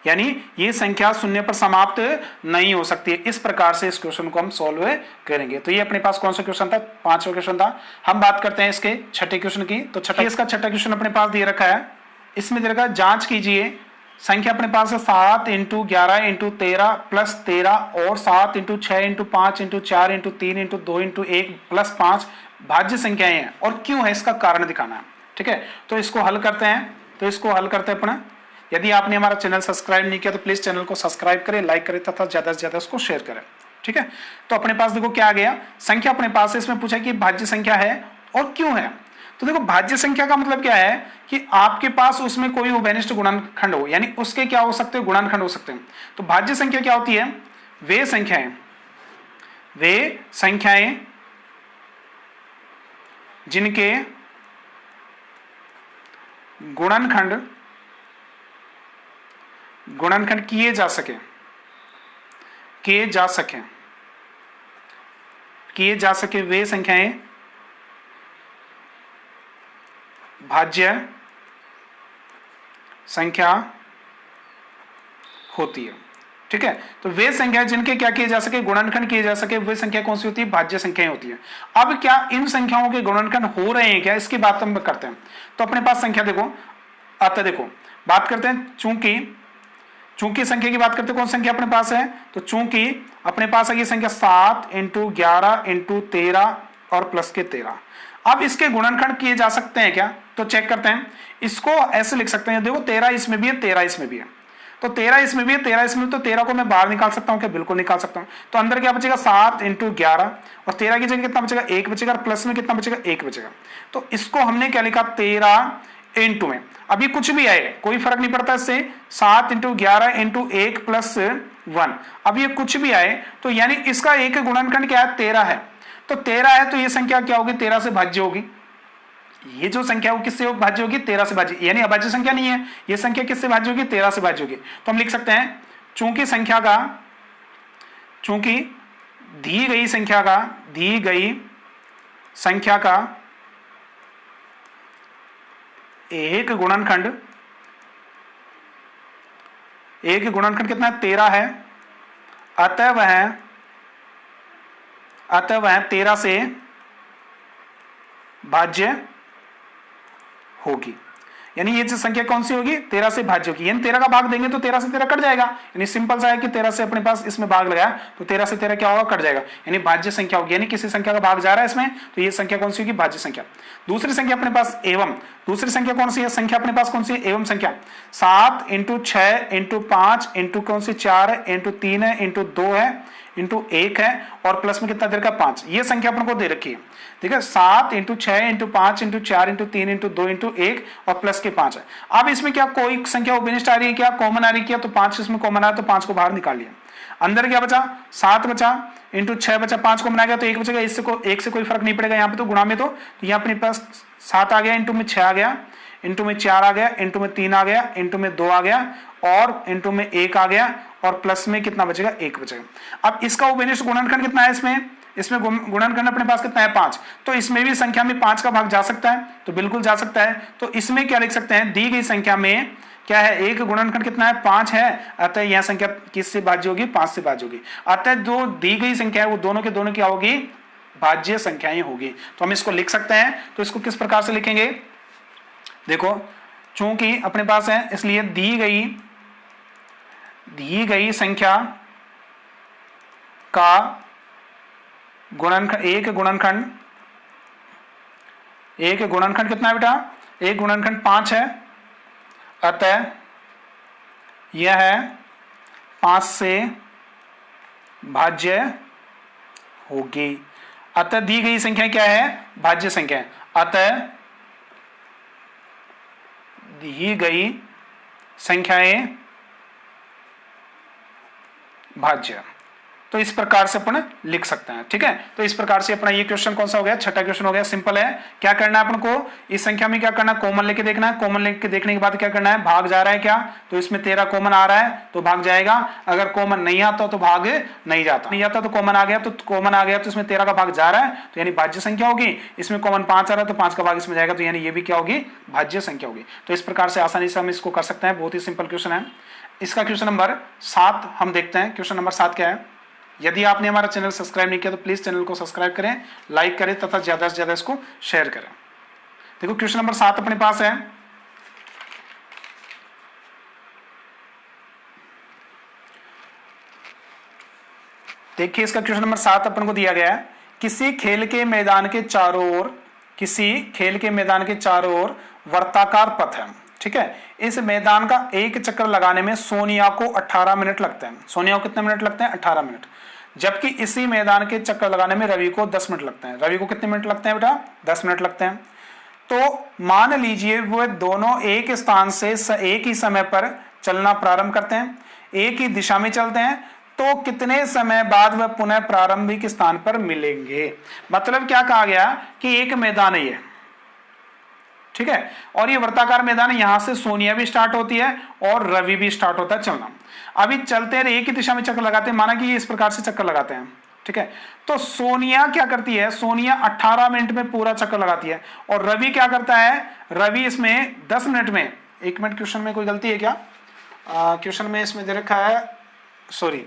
यानी ये संख्या 0 पर समाप्त नहीं हो सकती है। इस प्रकार से इस क्वेश्चन को हम सॉल्व करेंगे। तो ये अपने पास कौन सा क्वेश्चन था, 5वां क्वेश्चन था। हम बात करते हैं इसके छठे क्वेश्चन की। तो इसका छठा क्वेश्चन अपने पास दे रखा है, इसमें दे रखा है जांच कीजिए संख्या अपने पास है 7 इंटू 11 इंटू 13 प्लस 13 और 7 into 6 into 5 into 4 into 3 into 2 into 1 plus 5 भाज्य संख्याएं हैं और क्यों है इसका कारण दिखाना है। ठीक है, तो इसको हल करते हैं अपना। यदि आपने हमारा चैनल सब्सक्राइब नहीं किया तो प्लीज चैनल को सब्सक्राइब करें, लाइक करें तथा ज्यादा से ज्यादा उसको शेयर करें। ठीक है, तो अपने पास देखो क्या आ गया, संख्या अपने पास है, इसमें पूछा कि भाज्य संख्या है और क्यों है। तो देखो भाज्य संख्या का मतलब क्या है कि आपके पास उसमें कोई उभयनिष्ठ गुणनखंड हो, यानी उसके क्या हो सकते हैं, गुणनखंड हो सकते हैं। तो भाज्य संख्या क्या होती है, वे संख्याएं जिनके गुणनखंड किए जा सके वे संख्याएं भाज्य संख्या होती है। ठीक है, तो वे संख्या जिनके क्या किए जा सके, गुणनखंड किए जा सके, वे संख्या कौन सी होती है, भाज्य संख्याएं होती है। अब क्या इन संख्याओं के गुणनखंड हो रहे हैं क्या, इसकी बात हम करते हैं। तो अपने पास संख्या देखो, देखो बात करते हैं चूंकि संख्या की बात करते हैं, कौन संख्या अपने पास है, तो चूंकि अपने पास है ये संख्या 7 × 11 × 13 और प्लस के 13। अब इसके गुणनखंड किए जा सकते हैं क्या, तो चेक करते हैं। इसको ऐसे लिख सकते हैं, देखो 13 इसमें भी है, 13 इसमें भी है, तो 13 इसमें भी है, 13 इसमें, तो 13 को मैं बाहर निकाल सकता हूं क्या, बिल्कुल निकाल सकता हूं। तो अंदर क्या बचेगा, 7 × 11 और 13 की जगह कितना बचेगा, 1 बचेगा, और प्लस में कितना बचेगा, 1 बचेगा। तो इसको हमने क्या लिखा, 13 × में, अब ये कुछ भी आए कोई फर्क नहीं पड़ता इससे, 7 × 11 × 1 + 1, अब ये कुछ भी आए तो यानी इसका एक गुणनखंड क्या है, 13 है। तो 13 है तो ये संख्या क्या होगी, 13 से भाज्य होगी। ये जो संख्या वो किससे भाज्य होगी, 13 से भाज्य, यानी अभाज्य संख्या नहीं है, ये संख्या किससे भाज्य होगी, 13 से भाज्य होगी। तो हम लिख सकते हैं चूंकि दी गई संख्या का एक गुणनखंड कितना है, 13 है, अतः वह 13 से भाज्य होगी। यानी ये जो संख्या कौन सी होगी, 13 से भाज्य होगी। यानी 13 का भाग देंगे तो 13 से 13 कट जाएगा, यानी सिंपल सा है कि 13 से अपने पास इसमें भाग लगाया तो 13 से 13 क्या होगा, कट जाएगा, यानी भाज्य संख्या होगी। यानी किसी संख्या का भाग जा रहा है इसमें, तो ये संख्या कौन सी होगी, भाज्य संख्या। दूसरी संख्या अपने पास एवं, दूसरी संख्या कौन सी है, संख्या अपने पास कौन सी है, एवं संख्या। 7 × 6 × 5 × कौन सी 4 है, × 3 है, × 2 है, × 1 है, और प्लस में कितना दे रखा, 5। ये संख्या अपन को दे रखी है, ठीक है, 7 × 6 × 5 × 4 × 3 × 2 × 1 और प्लस के 5 है। अब इसमें क्या कोई संख्या उभयनिष्ठ आ रही है क्या, कॉमन आ रही है क्या, तो 5 इसमें कॉमन आया तो 5 को बाहर निकाल लिया। अंदर क्या बचा, 7 बचा, × 6 बचा, 5 को बनाया गया तो 1 बचेगा, इससे को 1 से कोई फर्क नहीं पड़ेगा यहाँ पे, तो गुणा में तो यहाँ अपने पास 7 आ गया, × में 6 आ गया, × में 4 आ गया, × में 3 आ गया, × में 2 आ गया, और × में 1 आ गया, और प्लस में कितना बचेगा, 1 बचेगा। अब इसका उभयनिष्ठ गुणनखंड कितना है, इसमें गुणनखंड अपने पास कितना है, 5। तो इसमें भी संख्या में 5 का भाग जा सकता है, तो बिल्कुल जा सकता है। तो इसमें क्या लिख सकते हैं, दी गई संख्या में क्या है, एक गुणनखंड कितना है, 5 है, अतः यह संख्या किससे भाज्य होगी, 5 से भाज्य होगी। अतः जो दी गई संख्या है वो दोनों के दोनों क्या होगी, भाज्य संख्याएं होगी। तो हम इसको लिख सकते हैं, तो इसको किस प्रकार से लिखेंगे, देखो चूंकि अपने पास है इसलिए दी गई संख्या का गुणनखंड, एक गुणनखंड कितना है बेटा, एक गुणनखंड 5 है, अतः यह 5 से भाज्य होगी। अतः दी गई संख्या क्या है, भाज्य संख्या है, अतः दी गई संख्याएं भाज्य। तो इस प्रकार से अपन लिख सकते हैं, ठीक है। तो इस प्रकार से अपना ये क्वेश्चन कौन सा हो गया, छठा क्वेश्चन हो गया। सिंपल है, क्या करना है अपन को, इस संख्या में क्या करना है, कॉमन लेके देखना है। कॉमन लेके देखने के बाद क्या करना है, भाग जा रहा है क्या, तो इसमें 13 कॉमन आ रहा है तो भाग जाएगा, अगर कॉमन नहीं आता तो भाग नहीं जाता, नहीं आता तो कॉमन आ गया, तो इसमें 13 का भाग जा रहा है तो यानी भाज्य संख्या होगी। इसमें कॉमन 5 आ रहा है तो 5 का भाग इसमें जाएगा, तो यानी ये भी क्या होगी, भाज्य संख्या होगी। तो इस प्रकार से आसानी से हम इसको कर सकते हैं, बहुत ही सिंपल क्वेश्चन है। इसका क्वेश्चन नंबर 7 हम देखते हैं। क्वेश्चन नंबर 7 क्या है, यदि आपने हमारा चैनल सब्सक्राइब नहीं किया तो प्लीज चैनल को सब्सक्राइब करें, लाइक करें तथा ज्यादा से ज्यादा इसको शेयर करें। देखो क्वेश्चन नंबर 7 अपने पास है, देखिए इसका क्वेश्चन नंबर 7 अपन को दिया गया है, किसी खेल के मैदान के चारों ओर वर्ताकार पथ है, ठीक है। इस मैदान का एक चक्कर लगाने में सोनिया को 18 मिनट लगते हैं। सोनिया को कितने मिनट लगते हैं, 18 मिनट। जबकि इसी मैदान के चक्कर लगाने में रवि को 10 मिनट लगते हैं। रवि को कितने मिनट लगते हैं बेटा, 10 मिनट लगते हैं। तो मान लीजिए वो दोनों एक स्थान से एक ही समय पर चलना प्रारंभ करते हैं, एक ही दिशा में चलते हैं, तो कितने समय बाद वह पुनः प्रारंभिक स्थान पर मिलेंगे। मतलब क्या कहा गया कि एक मैदान है ये, ठीक है, और ये वृत्ताकार मैदान है, यहां से सोनिया भी स्टार्ट होती है और रवि भी स्टार्ट होता है चलना। अभी चलते हैं, एक ही दिशा में चक्कर लगाते हैं, माना कि ये इस प्रकार से चक्कर लगाते हैं, ठीक है। तो सोनिया क्या करती है, सोनिया 18 मिनट में पूरा चक्कर लगाती है, और रवि क्या करता है, रवि इसमें 10 मिनट में, 1 मिनट, क्वेश्चन में कोई गलती है क्या, क्वेश्चन में इसमें दे रखा है, सॉरी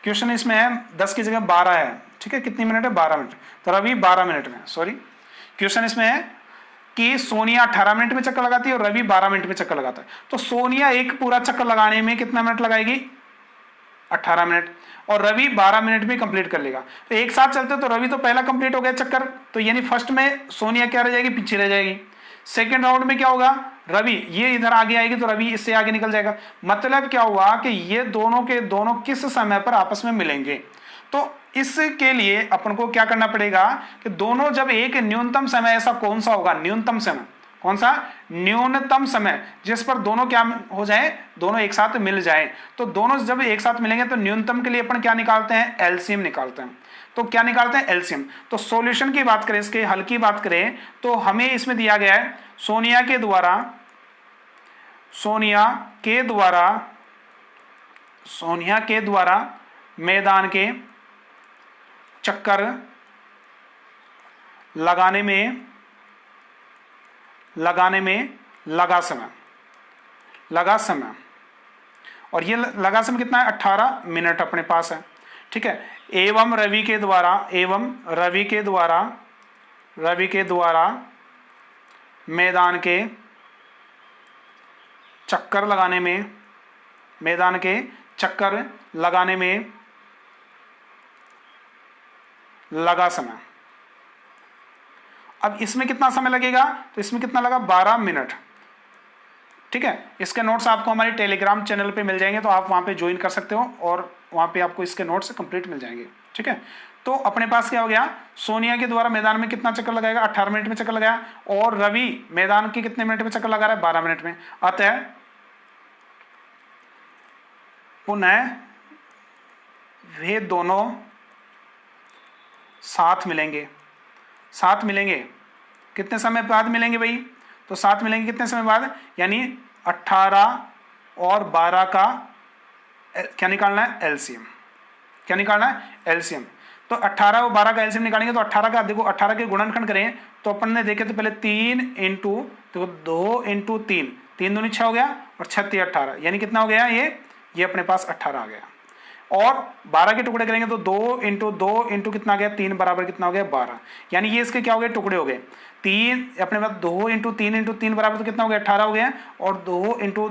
क्वेश्चन इसमें है 10 की जगह 12 है, ठीक है, कितनी मिनट है, 12 मिनट, तो रवि 12 मिनट में, सॉरी क्वेश्चन इसमें है कि सोनिया 18 मिनट में चक्कर लगाती है और रवि 12 मिनट में चक्कर लगाता है। तो सोनिया एक पूरा चक्कर लगाने में कितना मिनट लगाएगी, 18 मिनट, और रवि 12 मिनट में कंप्लीट कर लेगा। तो एक साथ चलते तो रवि तो पहला कंप्लीट हो गया चक्कर, तो यानी फर्स्ट में सोनिया क्या रह जाएगी, पीछे रह जाएगी। सेकेंड राउंड में क्या होगा, रवि ये इधर आगे आएगी तो रवि इससे आगे निकल जाएगा। मतलब क्या हुआ कि ये दोनों के दोनों किस समय पर आपस में मिलेंगे। तो इसके लिए अपन को क्या करना पड़ेगा कि दोनों जब एक न्यूनतम समय, ऐसा कौन सा होगा न्यूनतम समय, कौन सा न्यूनतम समय जिस पर दोनों क्या हो जाए, दोनों एक साथ मिल जाए। तो दोनों जब एक साथ मिलेंगे तो न्यूनतम के लिए अपन क्या निकालते हैं, एलसीएम निकालते हैं। तो क्या निकालते हैं, एलसीएम। तो सॉल्यूशन की बात करें, इसके हल की बात करें, तो हमें इसमें दिया गया है सोनिया के द्वारा मैदान के चक्कर लगाने में लगा समय, और ये लगा समय कितना है, 18 मिनट अपने पास है, ठीक है। एवं रवि के द्वारा मैदान के चक्कर लगाने में लगा समय। अब इसमें कितना समय लगेगा, तो इसमें कितना लगा, 12 मिनट, ठीक है। इसके नोट्स आपको हमारे टेलीग्राम चैनल पे मिल जाएंगे, तो आप वहां पे ज्वाइन कर सकते हो और वहां पे आपको इसके नोट्स कंप्लीट मिल जाएंगे, ठीक है। तो अपने पास क्या हो गया, सोनिया के द्वारा मैदान में कितना चक्कर लगाएगा, 18 मिनट में चक्कर लगाया, और रवि मैदान के कितने मिनट में चक्कर लगा रहा है, 12 मिनट में। अतः पुनः वे दोनों साथ मिलेंगे कितने समय बाद मिलेंगे भाई, तो साथ मिलेंगे कितने समय बाद, यानी 18 और 12 का क्या निकालना है, एलसीएम। क्या निकालना है, एलसीएम। तो 18 और 12 का एलसीएम निकालेंगे, तो 18 का देखो, 18 के गुणनखंड करें तो अपन ने देखे तो पहले 3 इंटू, देखो 2 इंटू 3, 3 दूनी 6 हो गया, और 6 18, यानी कितना हो गया, ये अपने पास 18 आ गया। और 12 के टुकड़े करेंगे तो 2 इंटू कितना गया, 3 बराबर कितना हो गया, 12, यानी ये इसके क्या हो गए, टुकड़े हो गए। 3 अपने पास 2 इंटू 3 बराबर तो कितना हो गया, 18 हो गया, और 2 इंटू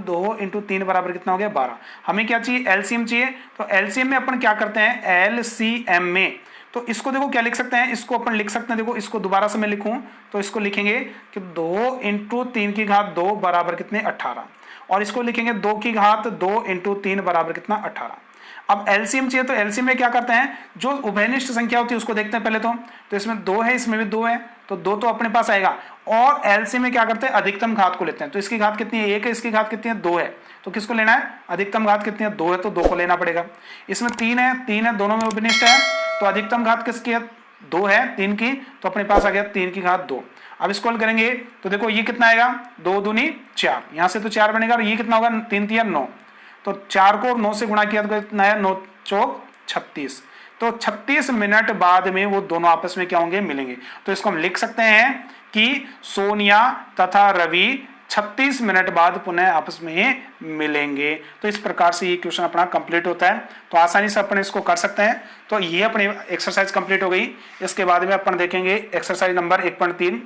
3 बराबर कितना हो गया, 12। हमें क्या चाहिए, एलसीएम चाहिए। तो एलसीएम में अपन क्या करते हैं, एलसीएम में तो इसको देखो क्या लिख सकते हैं, इसको अपन लिख सकते हैं, देखो इसको दोबारा से मैं लिखूं तो इसको लिखेंगे कि 2 इंटू 3 की घात 2 बराबर कितने, 18, और इसको लिखेंगे 2 की घात 2 इंटू 3 बराबर कितना, 18। अब एलसीएम चाहिए, तो एलसीएम में क्या करते हैं, जो उभयनिष्ठ संख्या होती है उसको देखते हैं पहले तो इसमें 2 है, इसमें भी 2 है, तो 2 तो अपने पास आएगा। और एलसीएम में क्या करते हैं, अधिकतम घात को लेते हैं। तो इसकी घात कितनी है, 1 है, इसकी घात कितनी है, 2 है, तो किसको लेना है, अधिकतम घात कितनी है, 2 है, तो 2 को लेना पड़ेगा। इसमें 3 है, दोनों में उभयनिष्ठ है, तो अधिकतम घात किसकी है, 2 है, 3 की, तो अपने पास आ गया 3 की घात 2। अब इसको हल करेंगे तो देखो ये कितना आएगा, 2 दूनी 4, यहां से तो 4 बनेगा, और ये कितना होगा, 3 3 9, तो 4 को 9 से गुणा किया तो कितना है, 9 चौक 36। तो 36 मिनट बाद में वो दोनों आपस में क्या होंगे, मिलेंगे। तो इसको हम लिख सकते हैं कि सोनिया तथा रवि 36 मिनट बाद पुनः आपस में मिलेंगे। तो इस प्रकार से ये क्वेश्चन अपना कंप्लीट होता है। तो आसानी से अपन इसको कर सकते हैं। तो ये अपनी एक्सरसाइज कंप्लीट हो गई। इसके बाद में अपन देखेंगे एक्सरसाइज नंबर 1.3।